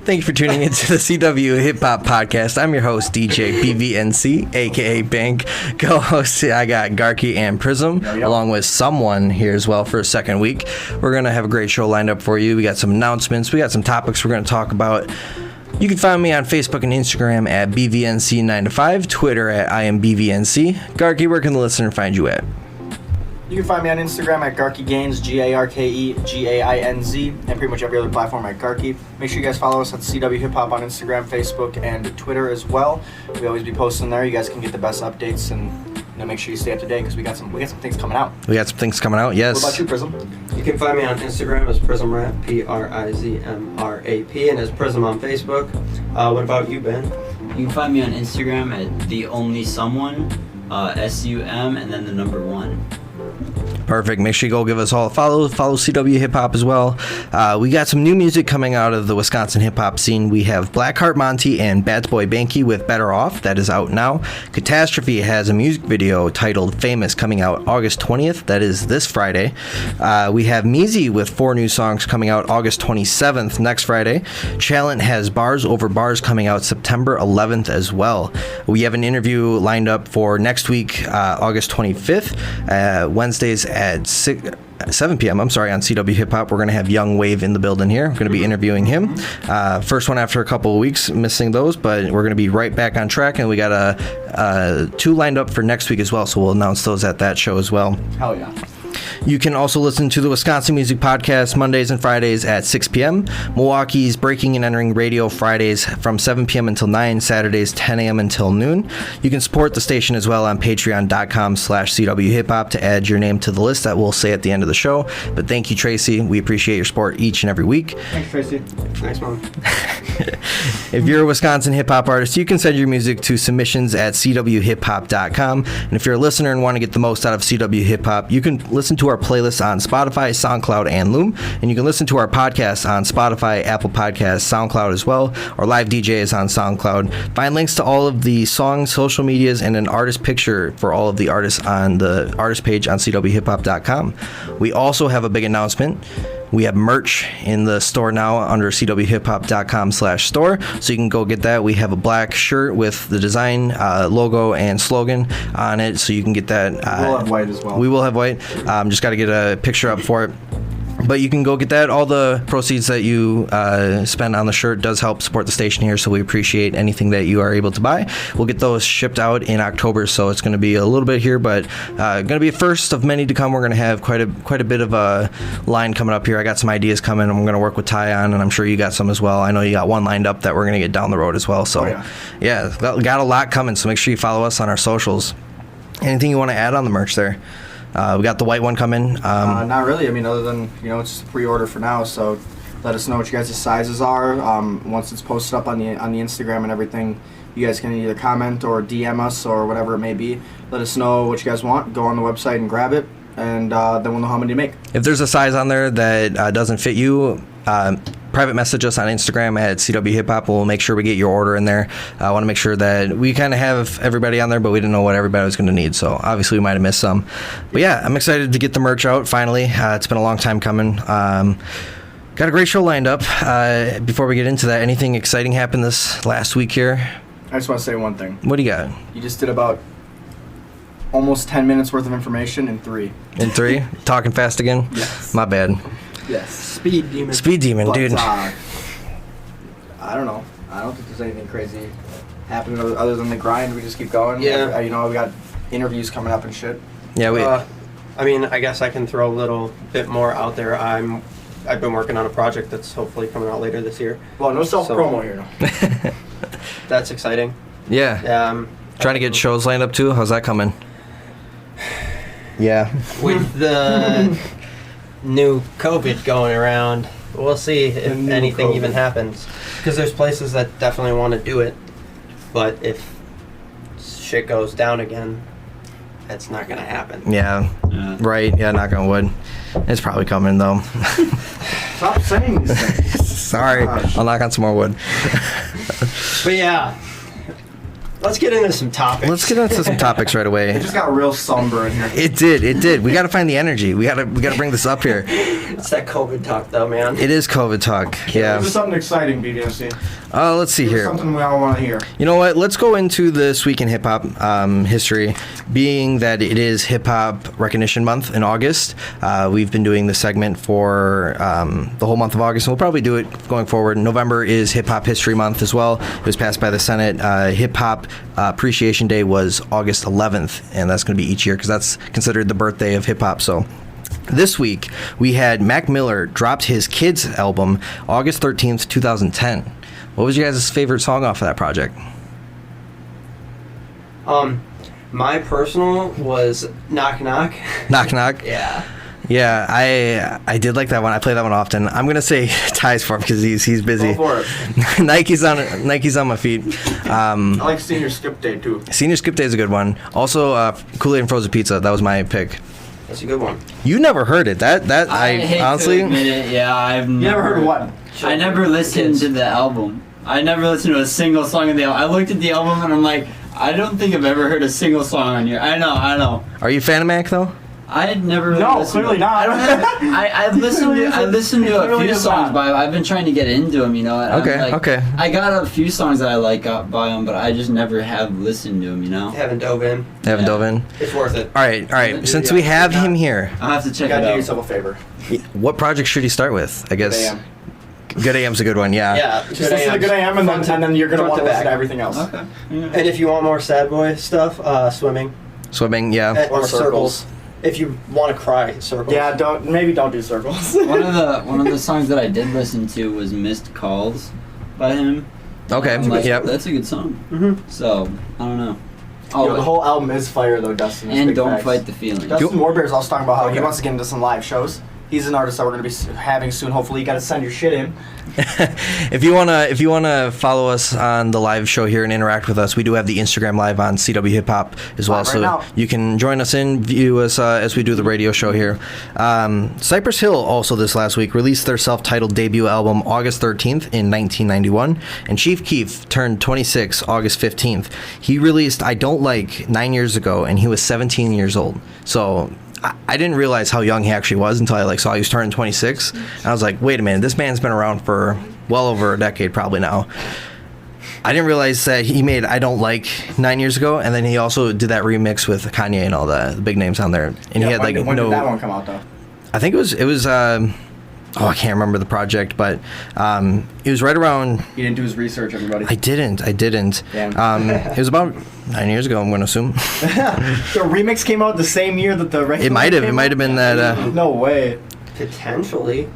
Thank you for tuning into the CWHipHop Podcast. I'm your host, DJ bvnc, a.k.a. Bank. Co-host, I got Garke and Prizm, along with someone here as well for a second week. We're going to have a great show lined up for you. We got some announcements. We got some topics we're going to talk about. You can find me on Facebook and Instagram at bvnc9to5, Twitter at IamBVNC. Garke, where can the listener find you at? You can find me on Instagram at GarkeGains, GarkeGainz, and pretty much every other platform at Garke. Make sure you guys follow us at CWHipHop on Instagram, Facebook, and Twitter as well. We always be posting there. You guys can get the best updates and make sure you stay up to date because we got some things coming out. We got some things coming out, yes. What about you, Prizm? You can find me on Instagram as PrizmRap, PRIZMRAP, and as Prizm on Facebook. What about you, Ben? You can find me on Instagram at theonlysomeone, SUM, and then the number 1. Perfect. Make sure you go give us all a follow. Follow CWHipHop as well. We got some new music coming out of the Wisconsin hip-hop scene. We have Blackheart Monty and Bad Boy Banky with Better Off. That is out now. Catastrophe has a music video titled Famous coming out August 20th. That is this Friday. We have Meezy with 4 new songs coming out August 27th, next Friday. Chalent has Bars Over Bars coming out September 11th as well. We have an interview lined up for next week, August 25th, Wednesdays at 7 p.m. on CWHipHop. We're going to have Young Wave in the building here. We're going to be interviewing him. First one after a couple of weeks missing those, but we're going to be right back on track, and we got 2 lined up for next week as well, so we'll announce those at that show as well. Hell yeah. You can also listen to the Wisconsin Music Podcast Mondays and Fridays at 6 p.m. Milwaukee's Breaking and Entering Radio Fridays from 7 p.m. until 9, Saturdays 10 a.m. until noon. You can support the station as well on patreon.com/CWHipHop to add your name to the list that we'll say at the end of the show. But thank you, Tracy. We appreciate your support each and every week. Thanks, Tracy. Thanks, Mom. If you're a Wisconsin hip-hop artist, you can send your music to submissions at CWHipHop.com. And if you're a listener and want to get the most out of CW Hip-Hop, you can listen to our playlist on Spotify, SoundCloud, and Loom. And you can listen to our podcast on Spotify, Apple Podcasts, SoundCloud as well. Our live DJ is on SoundCloud. Find links to all of the songs, social medias, and an artist picture for all of the artists on the artist page on CWHipHop.com. We also have a big announcement. We have merch in the store now under CWHipHop.com/store, so you can go get that. We have a black shirt with the design, logo, and slogan on it, so you can get that. We'll have white as well. We will have white. Just got to get a picture up for it. But you can go get that. All the proceeds that you spend on the shirt does help support the station here, so we appreciate anything that you are able to buy. We'll get those shipped out in October, so it's going to be a little bit here, but going to be a first of many to come. We're going to have quite a bit of a line coming up here. I got some ideas coming I'm going to work with Ty on, and I'm sure you got some as well. I know you got one lined up that we're going to get down the road as well. So, yeah, got a lot coming, so make sure you follow us on our socials. Anything you want to add on the merch there? We got the white one coming. Not really. I mean, other than, it's just a pre-order for now, so let us know what you guys' sizes are. Once it's posted up on the Instagram and everything, you guys can either comment or DM us or whatever it may be. Let us know what you guys want. Go on the website and grab it, and then we'll know how many to make. If there's a size on there that doesn't fit you, private message us on Instagram at CWHipHop. We'll make sure we get your order in there. I want to make sure that we kind of have everybody on there, but we didn't know what everybody was going to need, so obviously we might have missed some. But yeah, I'm excited to get the merch out finally. It's been a long time coming. Got a great show lined up. Before we get into that, anything exciting happened this last week here? I just want to say one thing. What do you got? You just did about almost 10 minutes worth of information in 3. In 3? Talking fast again? Yes. My bad. Yes. Speed demon, but, dude. I don't know. I don't think there's anything crazy happening other than the grind. We just keep going. Yeah. We got interviews coming up and shit. Yeah, I guess I can throw a little bit more out there. I've been working on a project that's hopefully coming out later this year. Well, no self-promo here, no. That's exciting. Yeah. Trying to get shows lined up too? How's that coming? Yeah. With the new COVID going around, we'll see if anything even happens. Because there's places that definitely want to do it, but if shit goes down again, that's not going to happen. Yeah. Right. Yeah, knock on wood. It's probably coming, though. Stop saying these things. Sorry. I'll knock on some more wood. But yeah, Let's get into some topics. Let's get into some topics right away. It just got real somber in here. It did. We got to find the energy. We got to bring this up here. It's that COVID talk, though, man. It is COVID talk. Yeah. This is something exciting, BVNC. Let's see here. Something we all want to hear. You know what? Let's go into this week in hip hop history, being that it is Hip Hop Recognition Month in August. We've been doing this segment for the whole month of August, and we'll probably do it going forward. November is Hip Hop History Month as well. It was passed by the Senate. Hip Hop Appreciation Day was August 11th, and that's going to be each year because that's considered the birthday of hip hop. So this week we had Mac Miller dropped his Kids album August 13th, 2010. What was your guys' favorite song off of that project? My personal was Knock Knock. Knock Knock? Yeah. Yeah, I did like that one. I play that one often. I'm gonna say Ty's for him because he's busy. Go for it. Nike's on my feet. I like Senior Skip Day too. Senior Skip Day is a good one. Also, Kool-Aid and Frozen Pizza. That was my pick. That's a good one. You never heard it. That I hate honestly. to admit it, yeah, I've You never heard of what? I never listened to the album. I never listened to a single song of the album. I looked at the album and I'm like, I don't think I've ever heard a single song on here. I know. Are you a fan of Mac though? I had never really No, listened clearly to not. I listened to a Clearly few is songs not. by him. I've been trying to get into them, you know. and I'm Okay, like, okay. I got a few songs that I like by him, but I just never have listened to him, you know. Haven't dove in. Haven't dove in. It's worth it. All right. Since we have him here, I'll have to check You it gotta do out. yourself a favor. what project should he start with? I guess. AM. Good AM's a good one. Yeah. Yeah. Just listen to Good AM and then you're gonna front want to to listen back. to everything else. Okay. Yeah. And if you want more sad boy stuff, swimming. Swimming. Yeah. Or Circles. circles. If you want to cry, circles. Yeah, don't do circles. One of the songs that I did listen to was "Missed Calls" by him. Okay. I'm like, Yep. that's a good song. Mm-hmm. So I don't know. Yo, the whole album is fire though, Dustin. That's and big don't facts. fight the feeling. Dustin Warbear's also talking about how he Okay. wants to get into some live shows. He's an artist that we're going to be having soon. Hopefully, you got to send your shit in. If you wanna follow us on the live show here and interact with us, we do have the Instagram live on CWHipHop as well, Live right so now. you can join us in, view us as we do the radio show here. Cypress Hill also this last week released their self-titled debut album August 13th in 1991, and Chief Keef turned 26 August 15th. He released I Don't Like 9 years ago, and he was 17 years old. So I didn't realize how young he actually was until I saw he was turning 26, and I was like, wait a minute, this man's been around for well over a decade probably now. I didn't realize that he made I Don't Like 9 years ago, and then he also did that remix with Kanye and all the big names on there, and he had when no. did that one come out though? I think it was. I can't remember the project, but it was right around. He didn't do his research, everybody. I didn't. Damn. It was about 9 years ago, I'm going to assume. The remix came out the same year that the regular It might have. came It might out? have been that. No way. Potentially.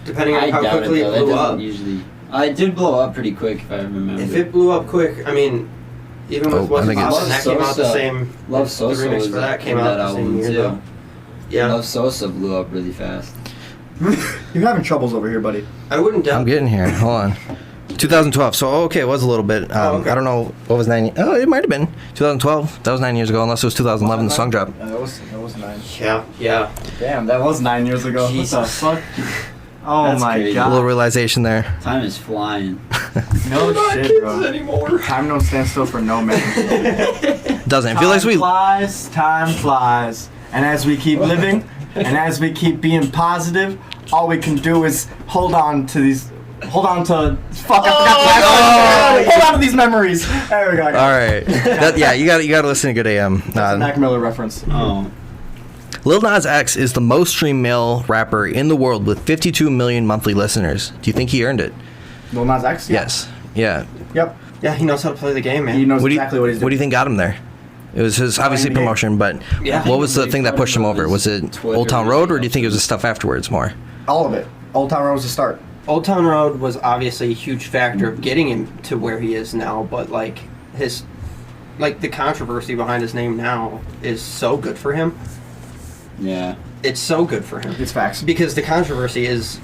Depending on I how doubt quickly it, it though. blew That up. doesn't usually. It did blow up pretty quick, if I remember. If it blew up quick, I mean, even Oh, with What's I think it's- Awesome, that came out the Sosa. same. Love the Sosa remix was for that came in out that the same album year too. though. Yeah, Love Sosa blew up really fast. You're having troubles over here, buddy. I wouldn't doubt. I'm getting here. Hold on. 2012. So okay, it was a little bit. Okay. I don't know what was 9. Oh, it might have been 2012. That was 9 years ago, unless it was 2011. The song dropped. That was 9. Yeah. Damn, that was 9 years ago. Jesus. What the fuck? Oh That's my crazy. A little god. realization there. Time is flying. No shit, bro. anymore. Time don't stand still for no man. Doesn't it feel like we? Time flies. And as we keep living, and as we keep being positive, all we can do is hold on to these. Hold on to. Fuck, I forgot the last one. Hold on to these memories. There we go. All right. You got to listen to Good AM. That's a Mac Miller reference. Oh. Lil Nas X is the most streamed male rapper in the world with 52 million monthly listeners. Do you think he earned it? Lil Nas X? Yeah. Yes. Yeah. Yep. Yeah, he knows how to play the game, man. He knows What do you, exactly what he's doing. What do you think got him there? It was his obviously NBA. promotion, but Yeah. what was the thing that pushed him over? Was it Twitter. Old Town Road, or do you think it was the stuff afterwards more? All of it. Old Town Road was the start. Old Town Road was obviously a huge factor of getting him to where he is now, but the controversy behind his name now is so good for him. Yeah. It's so good for him. It's facts. Because the controversy is,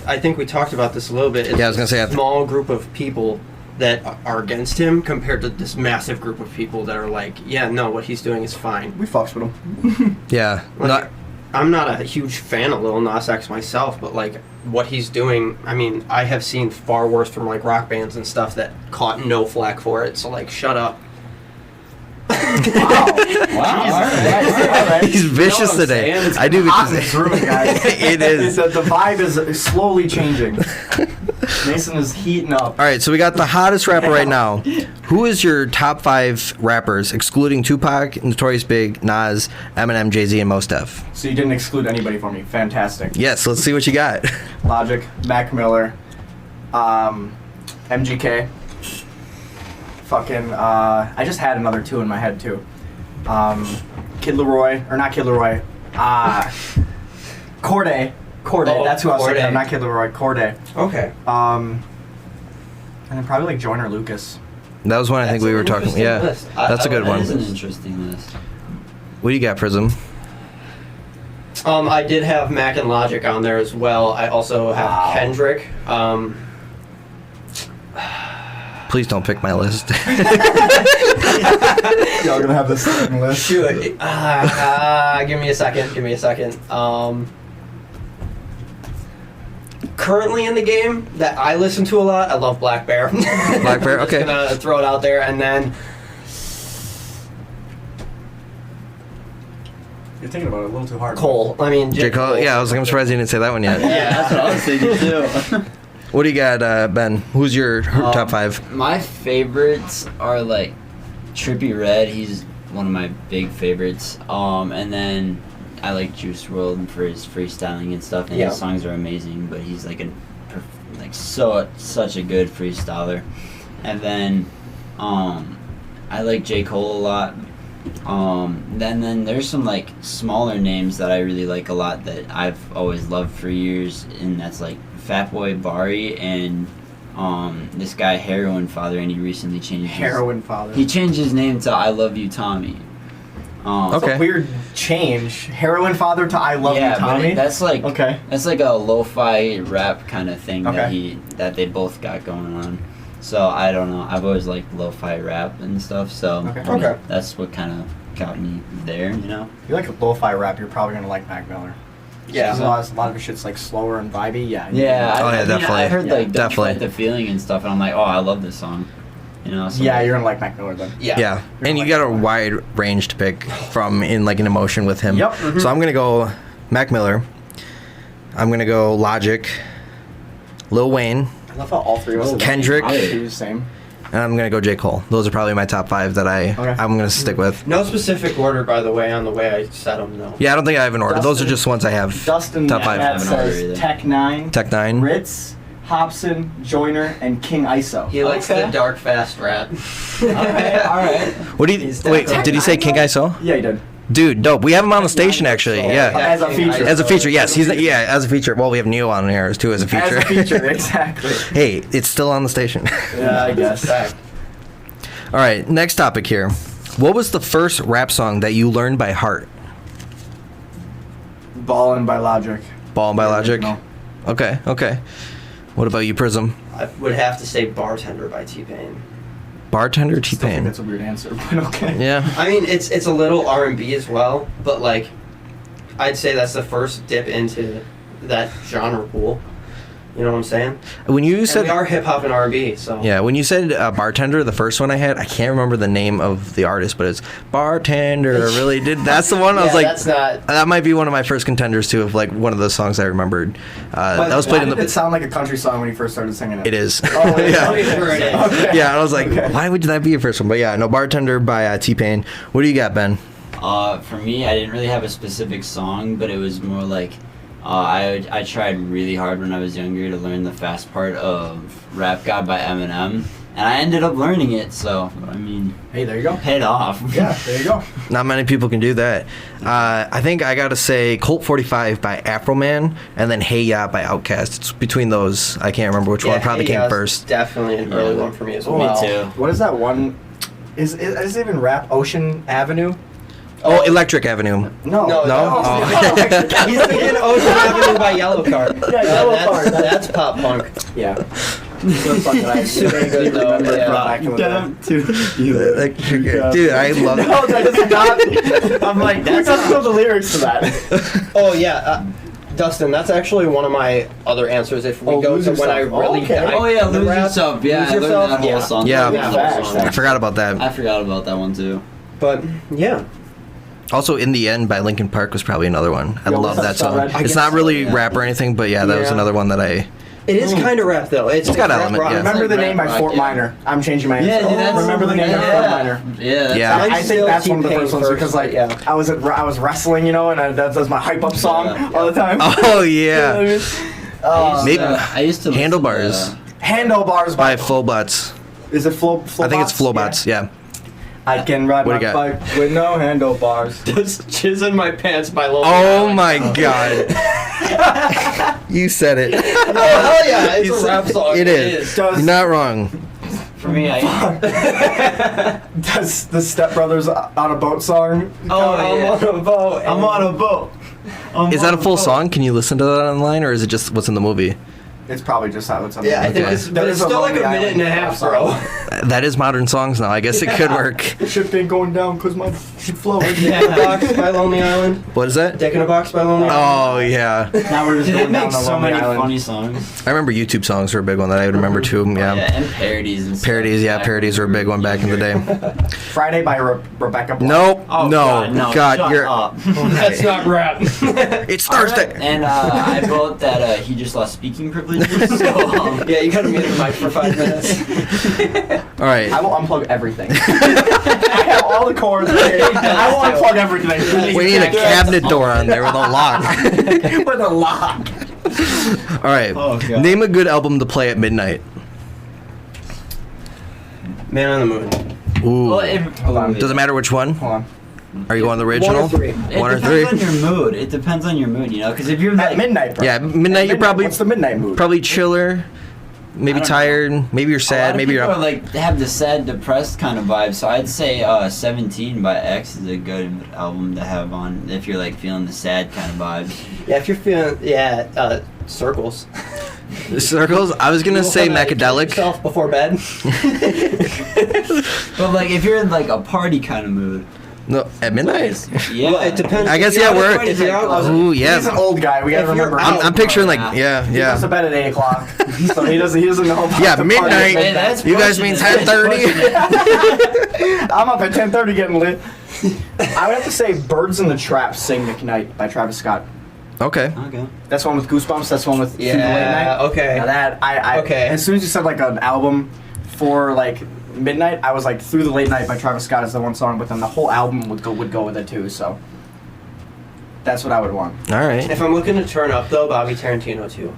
I think we talked about this a little bit. It's Yeah, I was gonna say, a small group of people that are against him compared to this massive group of people that are like, yeah, no, what he's doing is fine. We fucks with him. Yeah. Like, I'm not a huge fan of Lil Nas X myself, but like what he's doing, I mean, I have seen far worse from like rock bands and stuff that caught no flack for it. So like, shut up. Wow. All right. He's vicious today. I do. It's ruined, guys. It is. The vibe is slowly changing. Mason is heating up. All right, so we got the hottest rapper right now. Who is your top 5 rappers, excluding Tupac, Notorious Big, Nas, Eminem, Jay-Z, and Mos Def? So you didn't exclude anybody for me. Fantastic. Yes, let's see what you got. Logic, Mac Miller, MGK. Fucking, I just had another 2 in my head too. Kid Leroy, or not Kid Leroy. Corday. Oh, That's who I was thinking of. Corday. Not Kid Leroy. Corday. Okay. And then probably like Joyner Lucas. That was one I think That's we an were talking. interesting Yeah, list. that's a good That one. is an interesting list. What do you got, Prizm? I did have Mac and Logic on there as well. I also have Wow. Kendrick. Please don't pick my list. Y'all gonna have this second list. Shoot. Give me a second. Currently in the game that I listen to a lot, I love Black Bear. Black Bear, I'm just okay. gonna throw it out there, and then You're thinking about it a little too hard. Cole. I mean, J. Cole? Yeah, I was like, I'm surprised you didn't say that one yet. Yeah, that's what I was thinking too. What do you got, Ben? Who's your top 5? My favorites are like Trippie Redd. He's one of my big favorites. And then I like Juice WRLD for his freestyling and stuff. And Yeah. his songs are amazing. But he's like such a good freestyler. And then I like J. Cole a lot. Then there's some like smaller names that I really like a lot that I've always loved for years, and that's like Fatboy Bari and this guy Heroin Father, and he recently changed Heroin Father. He changed his name to I Love You Tommy. Okay. It's a weird change. Heroin Father to I Love You Tommy. But that's like Okay. that's like a lo-fi rap kind of thing Okay. that they both got going on. So I don't know. I've always liked lo-fi rap and stuff. So Okay. I mean, Okay. that's what kind of got me there. You know. If you like a lo-fi rap, you're probably gonna like Mac Miller. Yeah. A lot of his shit's like slower and vibey. Yeah. Yeah. Oh, yeah, I mean, definitely. I heard like Don't You Definitely. Fight the Feeling and stuff, and I'm like, oh, I love this song. You know. So Yeah, you're gonna like Mac Miller then. Yeah. And you got a wide range to pick from in like an emotion with him. Yep. Mhm. So I'm going to go Mac Miller. I'm going to go Logic. Lil Wayne. I love how all three of us. Kendrick. Do the same. And I'm going to go J. Cole. Those are probably my top 5 that I'm going to stick with. No specific order, by the way, on the way I set them. No. Yeah, I don't think I have an order. Those are just ones I have. Dustin Top 5. Matt I haven't ordered says either. Tech 9, Tech 9. Ritz, Hobson, Joyner, and King ISO. He likes Okay. the dark, fast rap. all right. What do you... He's Wait, definitely- did he say King ISO? Yeah, he did. Dude, dope. We have him on the station, actually. Yeah. As a feature. As a feature, yes. He's as a feature. Well, we have Neo on here, too, as a feature. As a feature, exactly. Hey, it's still on the station. Yeah, I guess. All right, next topic here. What was the first rap song that you learned by heart? Ballin' by Logic. Ball by Logic? No. Okay. What about you, Prizm? I would have to say Bartender by T-Pain. Bartender, Still think T-Pain. that's a weird answer, but okay. Yeah. I mean, it's a little R&B as well, but like, I'd say that's the first dip into that genre pool. You know what I'm saying? When you And said we are hip hop and R&B, so yeah, when you said Bartender, the first one I had, I can't remember the name of the artist, but it's Bartender. Really did. That's the one. I was Yeah, like, that's not. that might be one of my first contenders too, of like one of those songs I remembered. That was Why played in did it the. sound like a country song when you first started singing it? It is. Oh, it is? Yeah. Pretty sure it is. Okay. Yeah, I was like, Okay. why would that be your first one? But yeah, no, Bartender by T-Pain. What do you got, Ben? For me, I didn't really have a specific song, but it was more like I tried really hard when I was younger to learn the fast part of Rap God by Eminem, and I ended up learning it. So I mean, Hey, there you go. paid off. Yeah, there you go. Not many people can do that. I think I gotta say Colt 45 by Afroman, and then Hey Ya by Outkast. It's between those. I can't remember which one probably Hey came Ya's first. Definitely an early one for me as Me well. too. What is that one? Is it even rap? Ocean Avenue? Oh, Electric Avenue. No. No, Oh. He's thinking Ocean Avenue by Yellow Card. Yeah, Yellow that's, Card. That's pop punk. Yeah. The song that I vaguely remember from back in the day. Don't do it. Dude, I love it. No, that is not. I'm like, that's not the lyrics to that. Oh yeah, Dustin, that's actually one of my other answers. If we go Lose to when I Yourself. really Okay. die, Oh yeah, the Lose rap, Yourself. Yeah, Lose I learned Yourself, that whole yeah. song. Yeah. Yeah. I forgot about that. I forgot about that one too. But yeah, Also, In the End by Linkin Park was probably another one. I Yo, love that what's up, song. Red? I It's guess not really so, yeah. rap or anything, but yeah, that was Yeah. another one that I... it is kind of rap though. It's got rap element, rock. yeah. Remember the like Name rap by rock, Fort yeah. Minor. I'm changing my answer. Yeah, dude, that's Remember the Name by Fort Minor. Yeah, that's Yeah. I Mine's think still that's one of the T-Pain first ones first, because like yeah. I was wrestling, you know, and that's my hype up song Yeah. all the time. Oh, You know what I yeah. mean? Maybe- I used to listen Handlebars. to, Handlebars By Flowbots. Is it Flow? I think it's Flowbots, yeah. I can ride What my do you got? bike with no handlebars. Just Jizz in My Pants by Lil Oh Wayne. my god. You said it. Oh yeah, it's You a said- rap song. It is. Does- You're not wrong. for me, I Does the Step Brothers on a boat song? Oh, count? yeah. I'm on a boat. I'm on a boat. Is that a full song? Can you listen to that online, or is it just what's in the movie? It's probably just how it's on. Yeah, I think Okay. it's, but it's still like a minute and a half, bro. That is modern songs now. I guess it could work. The ship ain't going down because my ship flowing. Dick in a Box by Lonely Island. What is that? Dick in a Box by Lonely Island. Oh, yeah. Now we're just It going down makes the so Lonely many Island. funny songs. I remember YouTube songs were a big one that I would remember too. Yeah. Yeah, and parodies and stuff. Parodies, yeah, parodies were a big one back in the day. Friday by Rebecca Black. Nope. Oh, no. God, God, shut you're. up. That's not rap. It's Thursday. And I vote that he just lost speaking privileges. So, Yeah, you gotta mute the mic for 5 minutes. All right. I will unplug everything. I have all the cords. I will unplug everything. We need a cabinet door on there with a lock. With a lock. All right. Oh, God. Name a good album to play at midnight. Man on the Moon. Ooh. well, Hold on. Doesn't matter which one. Hold on. Are you going the original? 1 or 3. One or it three? depends on your mood. It depends on your mood, you know? Because if you're At like... midnight, bro. Yeah, midnight. You're probably What's the midnight mood? probably chiller. Maybe I don't know. tired. Maybe you're a lot sad. of Maybe you're people up. are like have the sad, depressed kind of vibe. So I'd say 17 by X is a good album to have on if you're like feeling the sad kind of vibes. Yeah, if you're feeling, Circles. Circles. I was gonna say Macadelic. Yourself before bed. But like if you're in like a party kind of mood, No, at midnight. yeah, Well, it depends. I guess If you're yeah. out- We're. If you're out, Ooh He's an yeah. old guy. We gotta If you're remember. out- I'm picturing like Yeah. He goes to bed at 8 o'clock, so he doesn't know. About Yeah, the midnight. party. Hey, that's You guys mean pushing it. 10:30? I'm up at 10:30 getting lit. I would have to say "Birds in the Trap" "Sing McKnight" by Travis Scott. Okay. Okay. That's one with Goosebumps. That's one with Through the Late Night. yeah, okay. Now that I Okay. As soon as you said like an album for like midnight, I was like "Through the Late Night" by Travis Scott is the one song, but then the whole album would go with it too. So that's what I would want. All right. If I'm looking to turn up though, Bobby Tarantino too.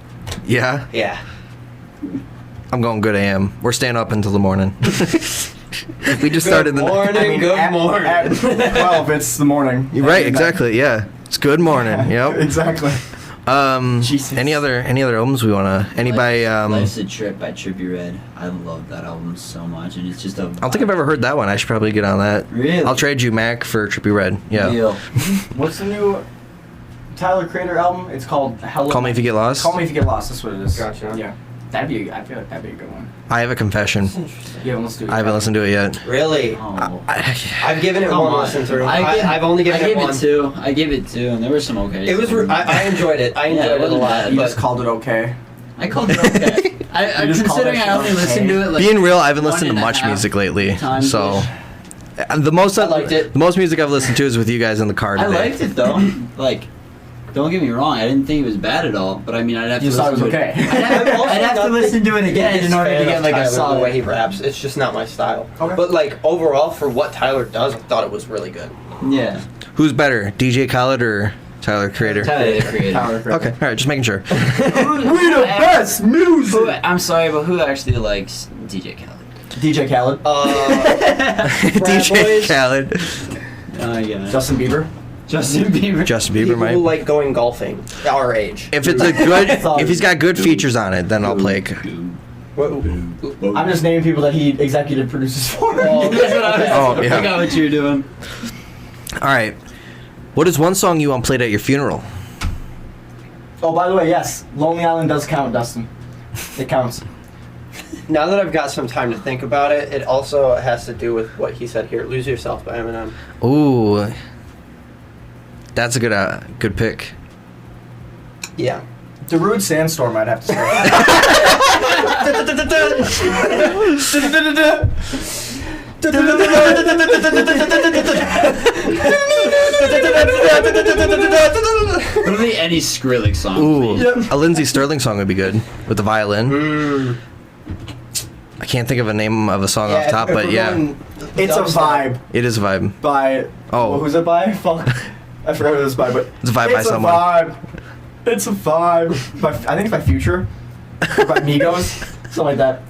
Yeah. Yeah. I'm going good AM. We're staying up until the morning. We just started the morning. Good morning. At 12, it's the morning. You're right, exactly. Yeah. It's good morning. Yep. Exactly. Jesus. Any other albums we wanna by Life's a Trip by Trippie Redd. I love that album so much, and it's just a. I don't think I've ever heard that one. I should probably get on that. Really? I'll trade you Mac for Trippie Redd. Yeah. Deal. What's the new Tyler Creator album? It's called Hello. Call Me If You Get Lost. Call Me If You Get Lost. That's what it is. Gotcha. Yeah. I feel like that'd be a good one. I have a confession. You haven't listened to it. I haven't listened to it yet. Really? Oh. I've given it Come one on. listen through. I I've only given I it gave one. it 2. I gave it 2, and there were some okay. It was. I enjoyed it. I Yeah, enjoyed it it a wasn't lot. bad. You But just called it okay. I called it okay. I You just called considering that I only shit listened to it like. Being real, I haven't one listened to and a much half music lately. times So ish. the most I liked it. The most music I've listened to is with you guys in the car I today. liked it though. Like, don't get me wrong. I didn't think it was bad at all. But I mean, I'd have You to. thought it listen was to okay. I'd have to listen to it again in order to get like a the solid. way he raps. It's just not my style. Okay. But like overall, for what Tyler does, I thought it was really good. Yeah. Who's better, DJ Khaled or Tyler the Creator? Tyler the Creator. Tyler Creator. Okay, all right, just making sure. We the best music. I'm sorry, but who actually likes DJ Khaled? DJ Khaled. DJ Boys. Khaled. Yeah. Justin Bieber. Justin Bieber. Justin Bieber People might. who like going golfing, our age. If it's a good, if he's got good features on it, then I'll play. I'm just naming people that he executive produces for. Oh, that's what I was. Oh, yeah. I got what you were doing. All right. What is one song you want played at your funeral? Oh, by the way, yes, Lonely Island does count, Dustin. It counts. Now that I've got some time to think about it, it also has to do with what he said here. Lose Yourself by Eminem. Ooh. That's a good pick. Yeah. Darude Sandstorm, I'd have to say. Literally any Skrillex song. Ooh, please. a Lindsey Sterling song would be good with the violin. I can't think of a name of a song off top, but yeah, It's a Vibe it is a vibe. by... Oh. Well, who's it by? Fuck. I forgot who it was by, but... It's a vibe by someone. It's a Vibe. By, I think it's by Future. Or by Migos. Something like that.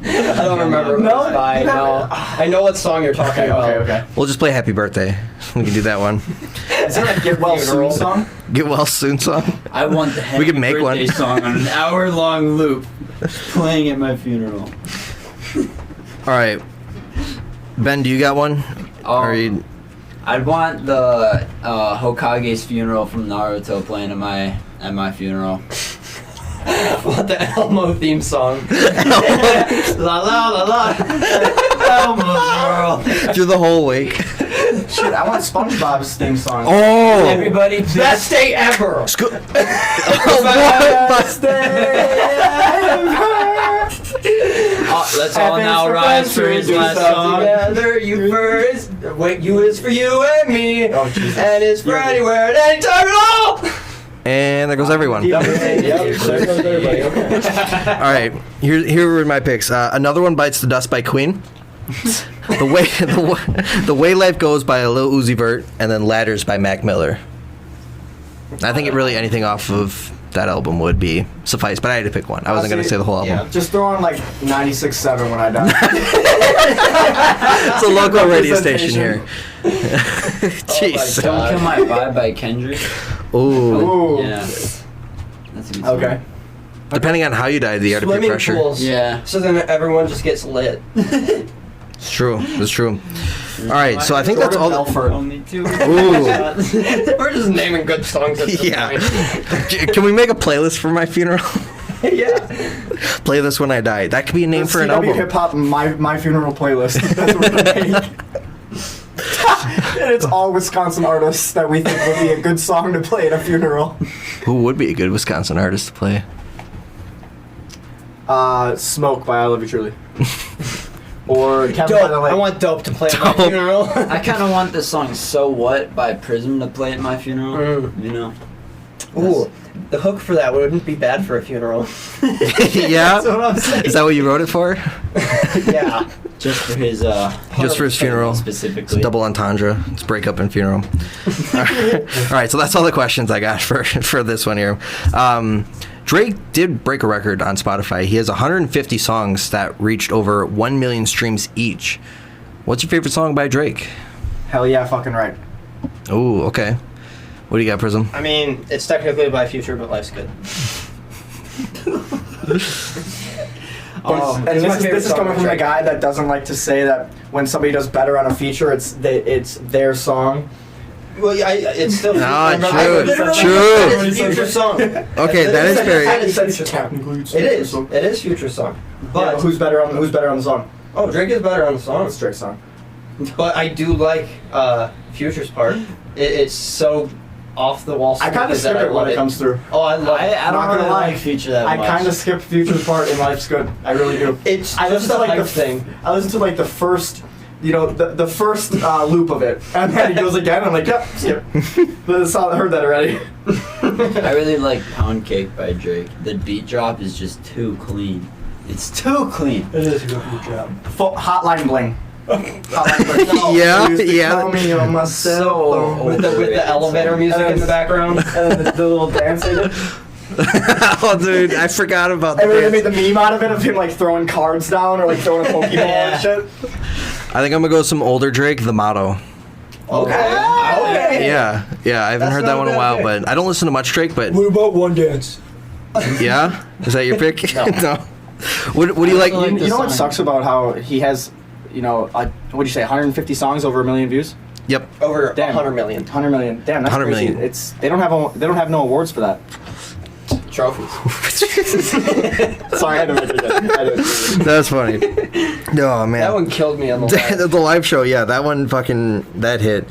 I don't remember what No? it's by. No. I know what song you're talking about. Okay. We'll just play Happy Birthday. We can do that one. Is there a Get Well Soon song? Get Well Soon song. I want the Happy We can make Birthday one. song on an hour-long loop playing at my funeral. All right. Ben, do you got one? Or you- I'd want the Hokage's funeral from Naruto playing at my funeral. What the Elmo theme song? La la la la. Elmo's world. through the whole wake. Shit, I want SpongeBob's theme song. Oh! Everybody, best day ever. What? Let's all now rise for his last song. Together, you first. Wait, you is for you and me. Oh, Jesus. And is for anywhere at any time at all. And there goes everyone. Yep, there goes everybody. Okay. All right, here are my picks. Another one, Bites the Dust by Queen. The way Life Goes by Lil Uzi Vert, and then Ladders by Mac Miller. I think anything off of that album would be suffice, but I had to pick one. I wasn't going to say the whole album. Yeah. Just throw on like 96.7 when I die. It's a local radio station here. Jeez. Don't Kill My Vibe by Kendrick. Ooh. Ooh. Yeah. That's a good song. Okay. Depending on how you die, you got to peer Swimming pressure. pools. Yeah. So then everyone just gets lit. It's true. It's true. All right, so I think that's all. Only two. Ooh. We're just naming good songs at this Yeah. point. Can we make a playlist for my funeral? Yeah. Play this when I die. That could be a name for an album. CWHipHop my funeral playlist. That's what we're gonna make. And it's all Wisconsin artists that we think would be a good song to play at a funeral. Who would be a good Wisconsin artist to play? Smoke by I Love You Truly. Or Kevin by the Dope. Lake. I want Dope to play at my funeral. I kind of want the song "So What" by Prizm to play at my funeral. You know. Ooh, the hook for that wouldn't be bad for a funeral. Yeah? That's what I'm saying. Is that what you wrote it for? Yeah. Just for his funeral. specifically. It's a double entendre. It's breakup and funeral. All right, so that's all the questions I got for this one here. Drake did break a record on Spotify. He has 150 songs that reached over 1 million streams each. What's your favorite song by Drake? Hell yeah, fucking right. Oh, okay. What do you got, Prism? I mean, it's technically by Future, but life's good. And It's my this favorite is song coming by from a Drake. guy that doesn't like to say that when somebody does better on a feature, it's their song. Well, yeah, it's still. No, I true. It's Future song. Okay, that is very... Technically, it's It is. It is Future song. But But who's better on the song? oh, Drake is better on the song. It's Drake's song. But I do like Future's part. It's so off the wall. I kind of skip that I it when love it comes through. Oh, I love it. I Not don't gonna really lie. like Future that I much. kind of skip Future's part in Life's Good. I really do. It's I just listen to a like hype the thing. I listen to like the first, the first loop of it, and then he goes again. I'm like, yep, skip. I heard that already. I really like Pound Cake by Drake. The beat drop is just too clean. It's too clean. It is a good job. Hotline Bling. Hotline Bling. No, Yeah, you used to yeah. call me on my cell phone. With the elevator music in the background. And then the little dance they did. Oh, dude, I forgot about And they that. made the meme out of it of him like throwing cards down or like throwing a Pokeball Yeah. and shit. I think I'm going to go with some older Drake, The Motto. Okay. Yeah, I haven't That's heard not that a one in a bad while, pick. but I don't listen to much Drake, but What about One Dance? yeah? Is that your pick? No. What do you like? I like You this know what song. sucks about how he has, what'd you say, 150 songs over 1 million views? Yep. Over Damn. 100 million. 100 million. Damn, that's 100 crazy. million. They don't have no awards for that. Trophies. Sorry, I had to make it. That's funny. No, man. That one killed me on the live. The live show, yeah, that one that hit.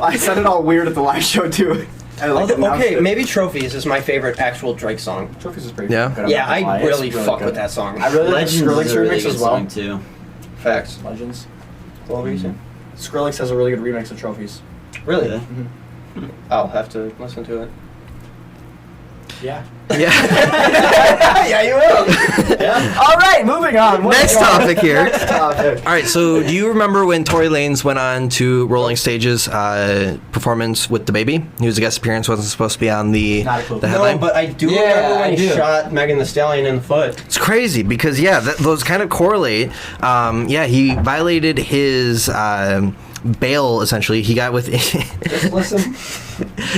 I said it all weird at the live show too. Okay, maybe Trophies is my favorite actual Drake song. Trophies is pretty Yeah? good. Yeah, I really fuck good. with that song. I really like Legends Skrillex is a really remix good as well. song too. Facts. Legends. What were you saying? Skrillex has a really good remix of Trophies. Really? Yeah. I'll have to listen to it. Yeah. Yeah. Yeah, you will. Yeah. All right, moving on. Next topic here. Next topic. All right, so do you remember when Tory Lanez went on to Rolling Stage's performance with DaBaby? He was a guest appearance, wasn't supposed to be on the Not a clue. headline. No, but I do Yeah, remember when I he do. shot Megan Thee Stallion in the foot. It's crazy because, yeah, those kind of correlate. Yeah, he violated his bail, essentially. He got with... Just listen.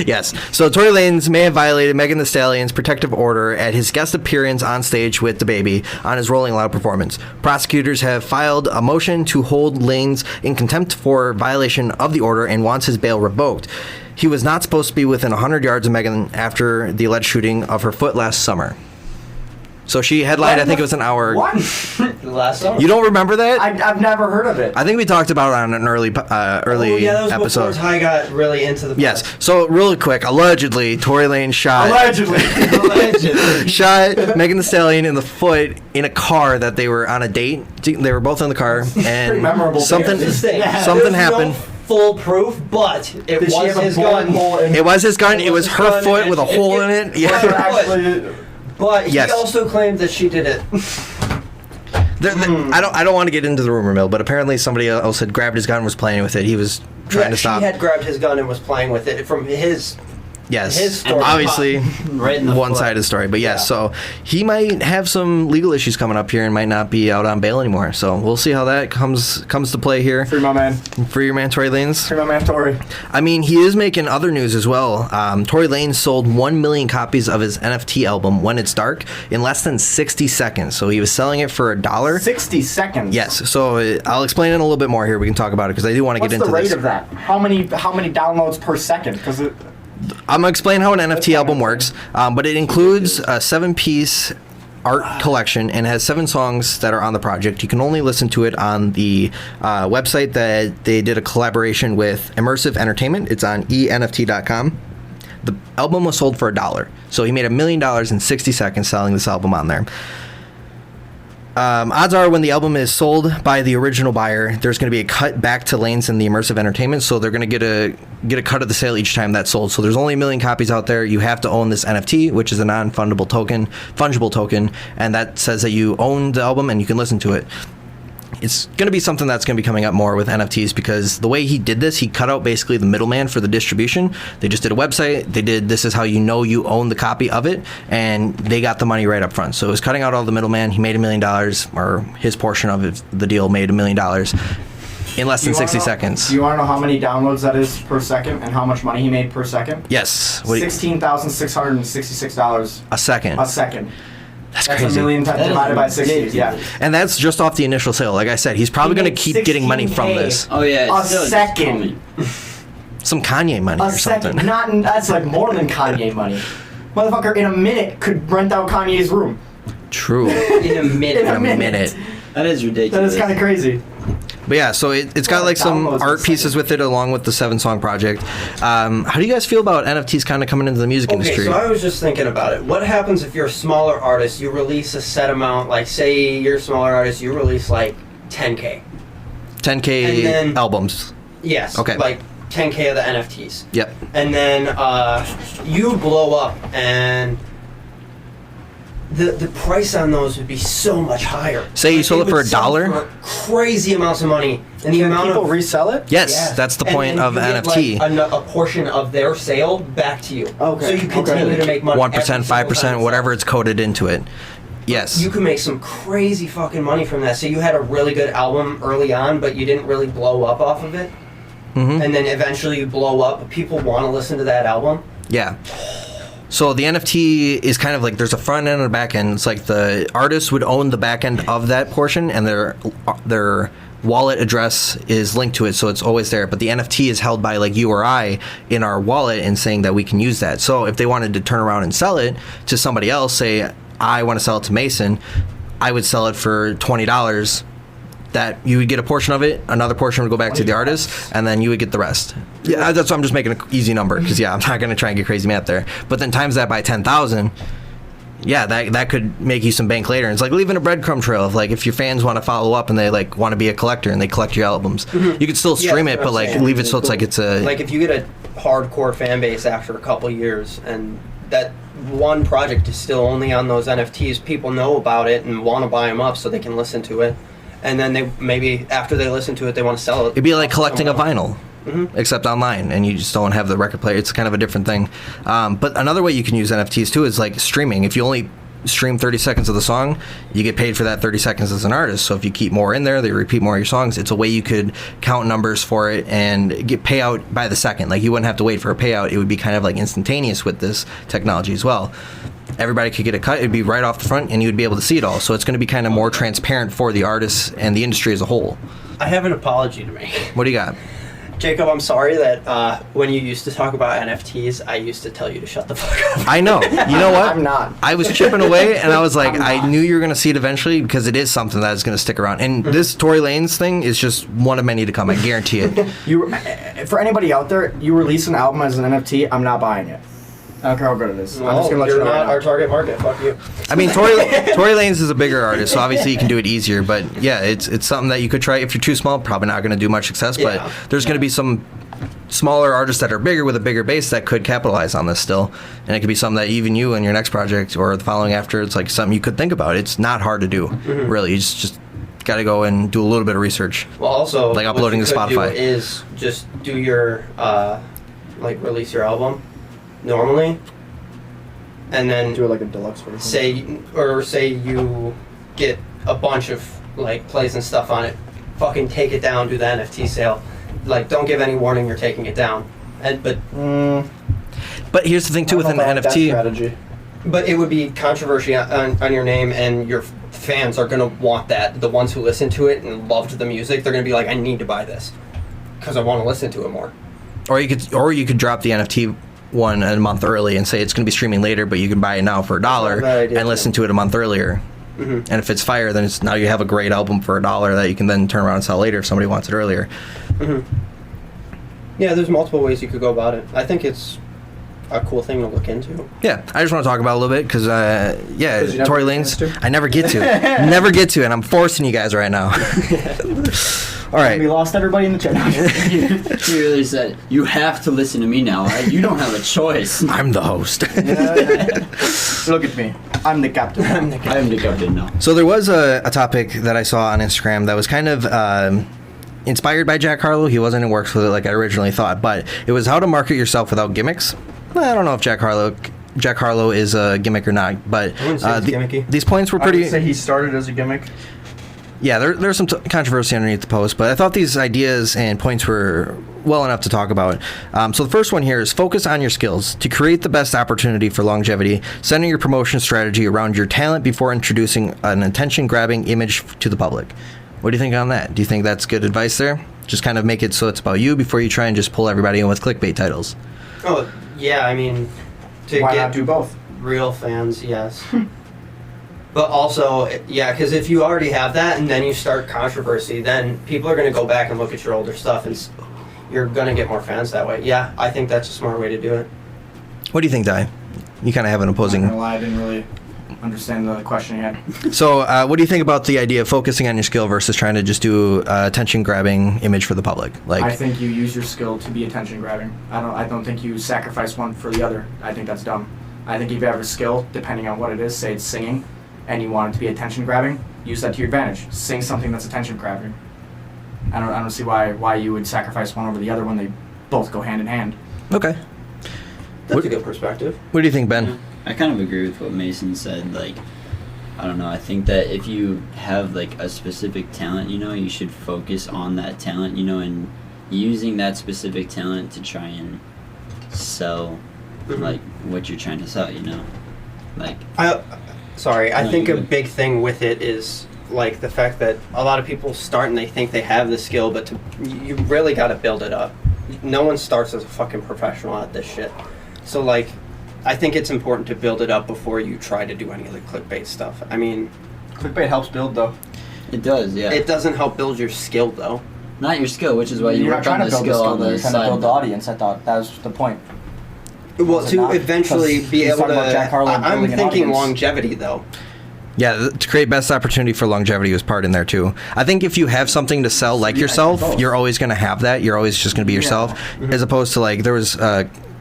Yes. So Tory Lanez may have violated Megan Thee Stallion's protective order at his guest appearance on stage with DaBaby on his Rolling Loud performance. Prosecutors have filed a motion to hold Lanez in contempt for violation of the order and wants his bail revoked. He was not supposed to be within 100 yards of Megan after the alleged shooting of her foot last summer. So she headlined, I think it was an hour. What? The last song. You don't remember that? I've never heard of it. I think we talked about it on an early Oh, yeah, that was episode. before Ty got really into the Yes. So really quick, allegedly, Tory Lanez shot Allegedly. shot Megan Thee Stallion in the foot in a car that they were on a date. They were both in the car, and memorable. something Here's the thing. something There's happened. No full proof, but it Did she was have a his bullet gun. hole in It was his gun. It was his her gun, foot and with a hole in it. Was Yeah. there actually? But Yes. he also claimed that she did it. I don't want to get into the rumor mill, but apparently somebody else had grabbed his gun and was playing with it. He was trying to stop. She had grabbed his gun and was playing with it from his Yes, story. obviously Right in the one foot. side of the story, but yes. Yeah. So he might have some legal issues coming up here and might not be out on bail anymore. So we'll see how that comes to play here. Free my man. Free your man Tory Lanez. Free my man Tory. I mean, he is making other news as well. Tory Lanez sold 1 million copies of his NFT album When It's Dark in less than 60 seconds. So he was selling it for $1. 60 seconds. Yes. So I'll explain it a little bit more here. We can talk about it because I do want to What's get into the rate this. of that? How many downloads per second? Because I'm gonna explain how an NFT album fine. works, but it includes a 7-piece art collection and has 7 songs that are on the project. You can only listen to it on the website that they did a collaboration with Immersive Entertainment. It's on enft.com. The album was sold for $1, so he made $1 million in 60 seconds selling this album on there. Odds are when the album is sold by the original buyer, there's going to be a cut back to Lanez and the Immersive Entertainment, so they're going to get a cut of the sale each time that's sold. So there's only 1 million copies out there. You have to own this NFT, which is a non-fungible token, and that says that you own the album and you can listen to it. It's going to be something that's going to be coming up more with NFTs because the way he did this, he cut out basically the middleman for the distribution. They just did a website. They did this is how you know you own the copy of it, and they got the money right up front. So it was cutting out all the middleman. He made $1 million, or his portion of it, the deal made $1 million in less than 60 seconds. Do you want to know how many downloads that is per second and how much money he made per second? Yes. $16,666 a second. a second. That's That's crazy. $1 million That is divided by 60. ridiculous. Yeah. And that's just off the initial sale. Like I said, he's probably He going to made keep getting money from 16K. this. Oh yeah, A it's still just second. coming. Some Kanye money A or second. something. That's like more than Kanye money. Motherfucker, in a minute, could rent out Kanye's room. True. In a minute. In a minute. That is That ridiculous. is kind of crazy. But yeah, so it's got Well, like some downloads art a pieces second. with it along with the 7-song project. How do you guys feel about NFTs kind of coming into the music Okay, industry? so I was just thinking about it. What happens if you're a smaller artist, you release a set amount, like say you're a smaller artist, you release like 10K. 10K and then- albums. Yes. Okay. Like 10K of the NFTs. Yep. And then you blow up and the price on those would be so much higher. Say you Like, sold they it for would sell $1? for crazy amounts of money. And the Can amount people of resell it? Yes, Yeah. that's the And point then of you get, NFT. like, a portion of their sale back to you. Okay, So you continue okay. to make money. 1%, every single time 5%, you whatever sell. it's coded into it. Yes. You can make some crazy fucking money from that. So you had a really good album early on, but you didn't really blow up off of it. Mhm. And then eventually you blow up, but people want to listen to that album. Yeah. So the NFT is kind of like there's a front end and a back end. It's like the artist would own the back end of that portion, and their wallet address is linked to it, so it's always there. But the NFT is held by like you or I in our wallet and saying that we can use that. So if they wanted to turn around and sell it to somebody else, say I want to sell it to Mason, I would sell it for $20. That you would get a portion of it, another portion would go back to the artist, and then you would get the rest. Yeah, that's why I'm just making an easy number, because I'm not going to try and get crazy math there. But then times that by 10,000, yeah, that could make you some bank later. And it's like leaving a breadcrumb trail of like if your fans want to follow up and they like want to be a collector and they collect your albums, you could still stream it, but like leave it so it's like it's a like if you get a hardcore fan base after a couple years and that one project is still only on those NFTs, people know about it and want to buy them up so they can listen to it. And then they maybe after they listen to it, they want to sell it. It'd be like collecting a vinyl, except online, and you just don't have the record player. It's kind of a different thing. But another way you can use NFTs too is like streaming. If you only stream 30 seconds of the song, you get paid for that 30 seconds as an artist. So if you keep more in there, they repeat more of your songs. It's a way you could count numbers for it and get payout by the second. Like you wouldn't have to wait for a payout. It would be kind of like instantaneous with this technology as well. Everybody could get a cut. It'd be right off the front, and you would be able to see it all. So it's going to be kind of more transparent for the artists and the industry as a whole. I have an apology to make. What do you got? Jacob, I'm sorry that when you used to talk about NFTs, I used to tell you to shut the fuck up. I know. You know what? I'm not. I was chipping away, and I was like, I knew you were going to see it eventually because it is something that is going to stick around. And this Tory Lanez thing is just one of many to come. I guarantee it. For anybody out there, you release an album as an NFT, I'm not buying it. I don't care how good it is. Well, I'm just gonna let you're you know not right now. our target market. Fuck you. I mean, Tory Lanez is a bigger artist, so obviously you can do it easier. But yeah, it's something that you could try. If you're too small, probably not going to do much success. Yeah. But there's going to be some smaller artists that are bigger with a bigger base that could capitalize on this still. And it could be something that even you in your next project or the following after, it's like something you could think about. It's not hard to do, really. You just got to go and do a little bit of research. Well, also, like uploading what to you could Spotify. do is just do your release your album normally, and then Do it like a deluxe version. say you get a bunch of like plays and stuff on it, fucking take it down, do the NFT sale. Like, don't give any warning you're taking it down. But here's the thing too with an NFT. Strategy. But it would be controversy on your name, and your fans are going to want that. The ones who listen to it and loved the music, they're going to be like, I need to buy this because I want to listen to it more. Or you could drop the NFT one a month early and say it's going to be streaming later, but you can buy it now for $1 and listen to it a month earlier. And if it's fire, then now you have a great album for $1 that you can then turn around and sell later if somebody wants it earlier. Yeah, there's multiple ways you could go about it. I think it's a cool thing to look into. Yeah, I just want to talk about it a little bit because, you Tory never Lanez, I never get to, and I'm forcing you guys right now. All right. We lost everybody in the chat. He really said, you have to listen to me now. You don't have a choice. I'm the host. Look at me. I'm the captain. I am the captain now. So there was a topic that I saw on Instagram that was kind of inspired by Jack Harlow. He wasn't in works with it like I originally thought, but it was how to market yourself without gimmicks. I don't know if Jack Harlow is a gimmick or not, but I wouldn't say it's gimmicky. These points were I pretty... would say he started as a gimmick. Yeah, there's some controversy underneath the post, but I thought these ideas and points were well enough to talk about. So the first one here is focus on your skills. To create the best opportunity for longevity, center your promotion strategy around your talent before introducing an attention-grabbing image to the public. What do you think on that? Do you think that's good advice there? Just kind of make it so it's about you before you try and just pull everybody in with clickbait titles. Oh, yeah, I mean, to Why get not do both? real fans, yes. But also, yeah, because if you already have that and then you start controversy, then people are going to go back and look at your older stuff, and you're going to get more fans that way. Yeah, I think that's a smart way to do it. What do you think, Di? You kind of have an opposing... I'm not gonna lie, I didn't really understand the question yet. So, what do you think about the idea of focusing on your skill versus trying to just do attention-grabbing image for the public? Like, I think you use your skill to be attention-grabbing. I don't think you sacrifice one for the other. I think that's dumb. I think if you have a skill, depending on what it is, say it's singing, and you want it to be attention-grabbing, use that to your advantage. Sing something that's attention-grabbing. I don't see why you would sacrifice one over the other when they both go hand in hand. Okay. That's a good perspective. What do you think, Ben? I kind of agree with what Mason said. Like, I don't know. I think that if you have like a specific talent, you should focus on that talent, and using that specific talent to try and sell, like what you're trying to sell. Like. I think you a would. big thing with it is like the fact that a lot of people start and they think they have the skill, but you really got to build it up. No one starts as a fucking professional at this shit. So like, I think it's important to build it up before you try to do any of the clickbait stuff. I mean, Clickbait helps build though. It does, yeah. it doesn't help build your skill though. Not your skill, which is why you You're work not on trying the to build skill on though. the You're trying to side. build the audience. I thought that was the point. Well, Was it to not? eventually 'Cause be he's able talking to, about Jack Harlow I'm building an thinking audience. longevity though. Yeah, to create best opportunity for longevity was part in there too. I think if you have something to sell like Yeah, yourself, both. you're always going to have that. You're always just going to be yourself, as opposed to like there was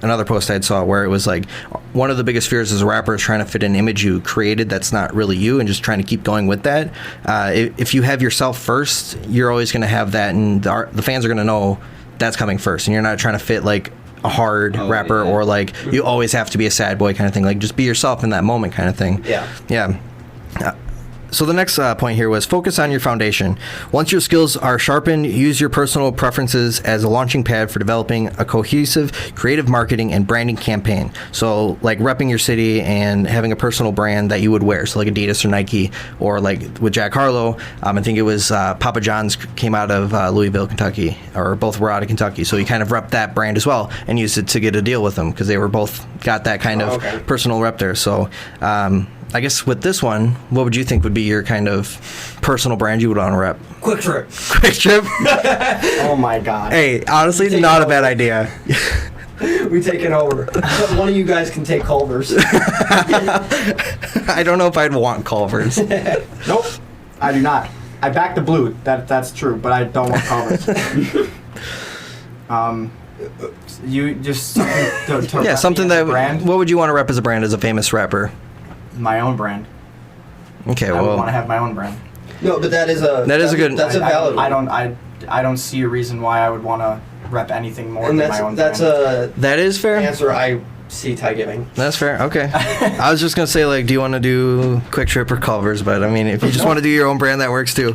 another post I saw where it was like one of the biggest fears as a rapper is trying to fit an image you created that's not really you and just trying to keep going with that. If you have yourself first, you're always going to have that, and the fans are going to know that's coming first, and you're not trying to fit like a hard rapper or like you always have to be a sad boy kind of thing. Like just be yourself in that moment kind of thing. Yeah. So the next point here was focus on your foundation. Once your skills are sharpened, use your personal preferences as a launching pad for developing a cohesive creative marketing and branding campaign. So like repping your city and having a personal brand that you would wear. So like Adidas or Nike, or like with Jack Harlow, I think it was Papa John's came out of Louisville, Kentucky, or both were out of Kentucky. So you kind of rep that brand as well and used it to get a deal with them because they were both got that kind of personal rep there. So I guess with this one, what would you think would be your kind of personal brand you would want to rep? Quick Trip. Quick Trip? Oh my god. Hey, honestly, not a bad idea. We take it over. But one of you guys can take Culver's. I don't know if I'd want Culver's. Nope. I do not. I back the blue. That's true, but I don't want Culver's. You just something to Yeah, rep something me as a that. brand. What would you want to rep as a brand as a famous rapper? My own brand. Okay, I would want to well, have my own brand. No, but that is a good- That's a valid. I don't see a reason why I would want to rep anything more and than my own that's brand. that is fair. answer I see Ty giving. That's fair. Okay. I was just gonna say, like, do you want to do Quick Trip or Culver's? But I mean, if you just want to do your own brand, that works too.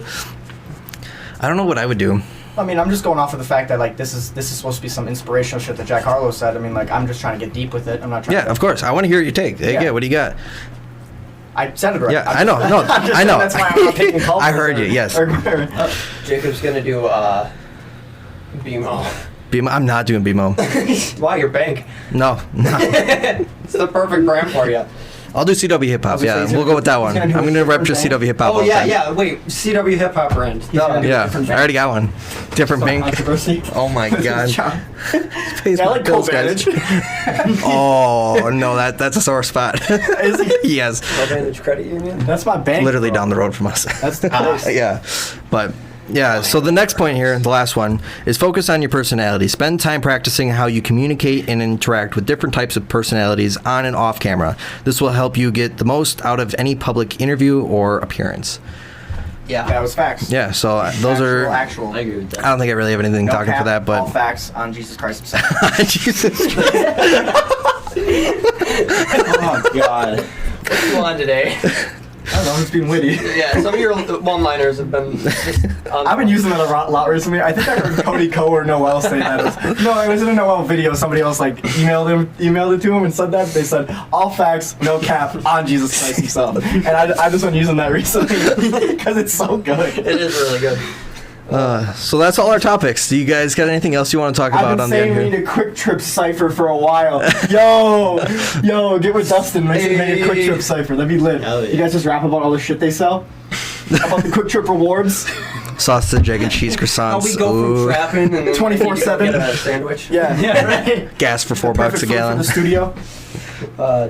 I don't know what I would do. I mean, I'm just going off of the fact that like this is supposed to be some inspirational shit that Jack Harlow said. I mean, like I'm just trying to get deep with it. I'm not trying. Yeah, of course. I want to hear your take. Hey, Yeah. what do you got? I said it right. Yeah, I know. No, I'm just I know. saying That's why I'm not picking Culver's I heard you. Yes. Jacob's gonna do BMO. I'm not doing BMO. Why your bank? No. It's the perfect brand for you. I'll do CWHipHop. Obviously, Yeah, he's we'll gonna go with that he's one. gonna I'm do a gonna rep different just brand. CWHipHop. Oh yeah. Wait, CWHipHop brand. gonna do- Yeah, different I already got one. Different Some bank. controversy. Oh my god. Pays I my like bills, guys. CoVantage. Oh no, that's a sore spot. Is it? Yes, Advantage Credit Union. That's my bank. literally bro. down the road from us. That's the place. Yeah, but yeah. So the next point here, the last one, is focus on your personality. Spend time practicing how you communicate and interact with different types of personalities on and off camera. This will help you get the most out of any public interview or appearance. Yeah. That was facts. Yeah. So those are. actual. I agree with that. I don't think I really have anything No talking cap, for that, all but. facts on Jesus Christ himself. Jesus. Oh god. What's going on today? I don't know, it's being witty. Yeah, some of your one-liners have been just I've been using that a lot recently. I think I heard Cody Ko or Noel say that. No, it was in a Noel video. Somebody else like emailed it to him and said that. They said, all facts, no cap, on Jesus Christ himself. And I just been using that recently because it's so good. It is really good. So that's all our topics. Do you guys got anything else you want to talk I've about been on the saying end we here? need a Quick Trip cipher for a while. Yo, get with Dustin. Make a Quick Trip cipher. That'd be lit. Hell yeah. You guys just rap about all the shit they sell? About the Quick Trip rewards? Sausage, egg, and cheese croissants. How we go Ooh. from trapping and then 24/7. get a sandwich. Yeah, right. Gas for $4 Perfect a food for gallon. the studio.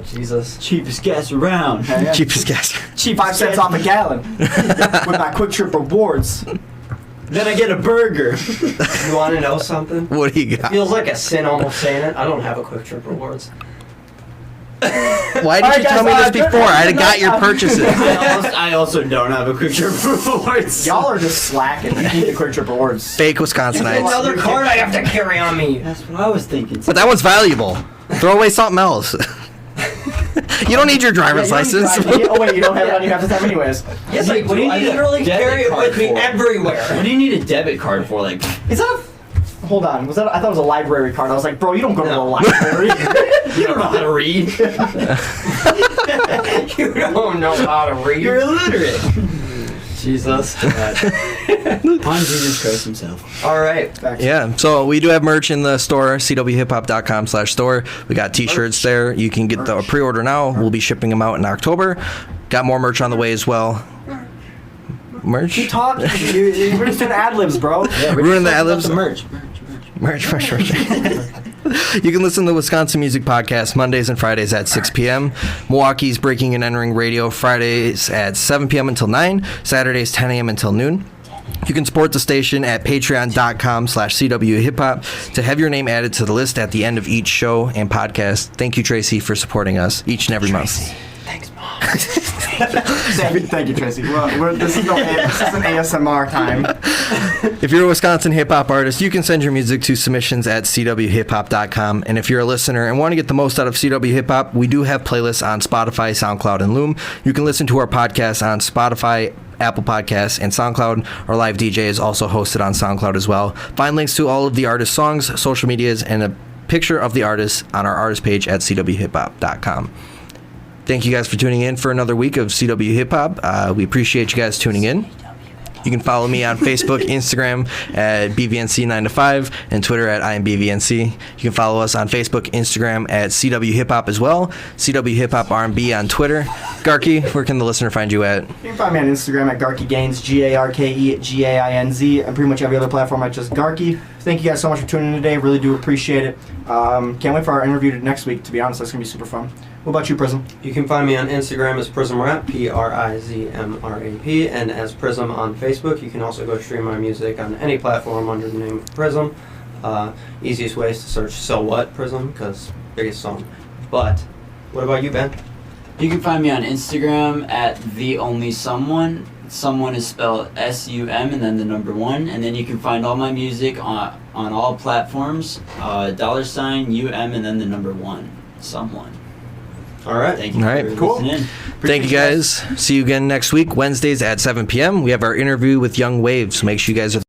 Jesus. Cheapest gas around. Yeah. Cheapest gas. Cheap 5 cents off a gallon with my Quick Trip rewards. Then I get a burger. You want to know something? What do you got? Feels like a sin almost saying it. I don't have a Quick Trip Rewards. Why did Alright, you tell me guys, this good before? night, I'd have good got night. your purchases. I also don't have a Quick Trip rewards. Y'all are just slacking. You need the Quick Trip rewards. Fake It's Wisconsinites. another card I have to carry on me. That's what I was thinking. But that one's valuable. Throw away something else. You don't need your driver's Yeah, you don't need license. drive- Oh wait, you don't have it on you half the time anyways. Yes, like, What do you I need a literally debit carry it card with me for? everywhere. What do you need a debit card for? Like, Is that a... Hold on, was that? I thought it was a library card. I was like, bro, you don't go to the No. library. you don't know how to read. You don't know how to read. You're illiterate. Jesus. On Jesus Christ himself. All right. Yeah, so we do have merch in the store, CWHipHop.com/store. We got t-shirts there. You can get the pre-order now. We'll be shipping them out in October. Got more merch on the way as well. Merch? Keep talking. We're just doing ad-libs, bro. Yeah, Ruining the ad-libs. Merch. Merch. You can listen to the Wisconsin Music Podcast Mondays and Fridays at 6 p.m. Milwaukee's Breaking and Entering Radio Fridays at 7 p.m. until 9. Saturdays 10 a.m. until noon. You can support the station at patreon.com/CWHipHop to have your name added to the list at the end of each show and podcast. Thank you, Tracy, for supporting us each and every month. Thanks, Mom. Thank you, Tracy. Well, this is an ASMR time. If you're a Wisconsin hip-hop artist, you can send your music to submissions at CWHipHop.com. And if you're a listener and want to get the most out of CW Hip-Hop, we do have playlists on Spotify, SoundCloud, and Loom. You can listen to our podcast on Spotify, Apple Podcasts, and SoundCloud. Our live DJ is also hosted on SoundCloud as well. Find links to all of the artist songs, social medias, and a picture of the artist on our artist page at CWHipHop.com. Thank you guys for tuning in for another week of CW Hip Hop. We appreciate you guys tuning in. You can follow me on Facebook, Instagram at bvnc9to5, and Twitter at IamBVNC. You can follow us on Facebook, Instagram at CW Hip Hop as well. CW Hip Hop R&B on Twitter. Garke, where can the listener find you at? You can find me on Instagram at GarkeGains, GarkeGainz, and pretty much every other platform at just Garke. Thank you guys so much for tuning in today. Really do appreciate it. Can't wait for our interview next week, to be honest. That's going to be super fun. What about you, Prizm? You can find me on Instagram as PrizmRap, PRIZMRAP, and as Prizm on Facebook. You can also go stream my music on any platform under the name Prizm. Easiest way is to search So What Prizm, because biggest song. But what about you, Ben? You can find me on Instagram at TheOnlySomeone. Someone is spelled SUM and then the number 1. And then you can find all my music on all platforms. $UM and then the number 1. Someone. All right. Thank you All right. for Cool. listening. Thank you guys. See you again next week, Wednesdays at 7 p.m. We have our interview with Young Waves. Make sure you guys are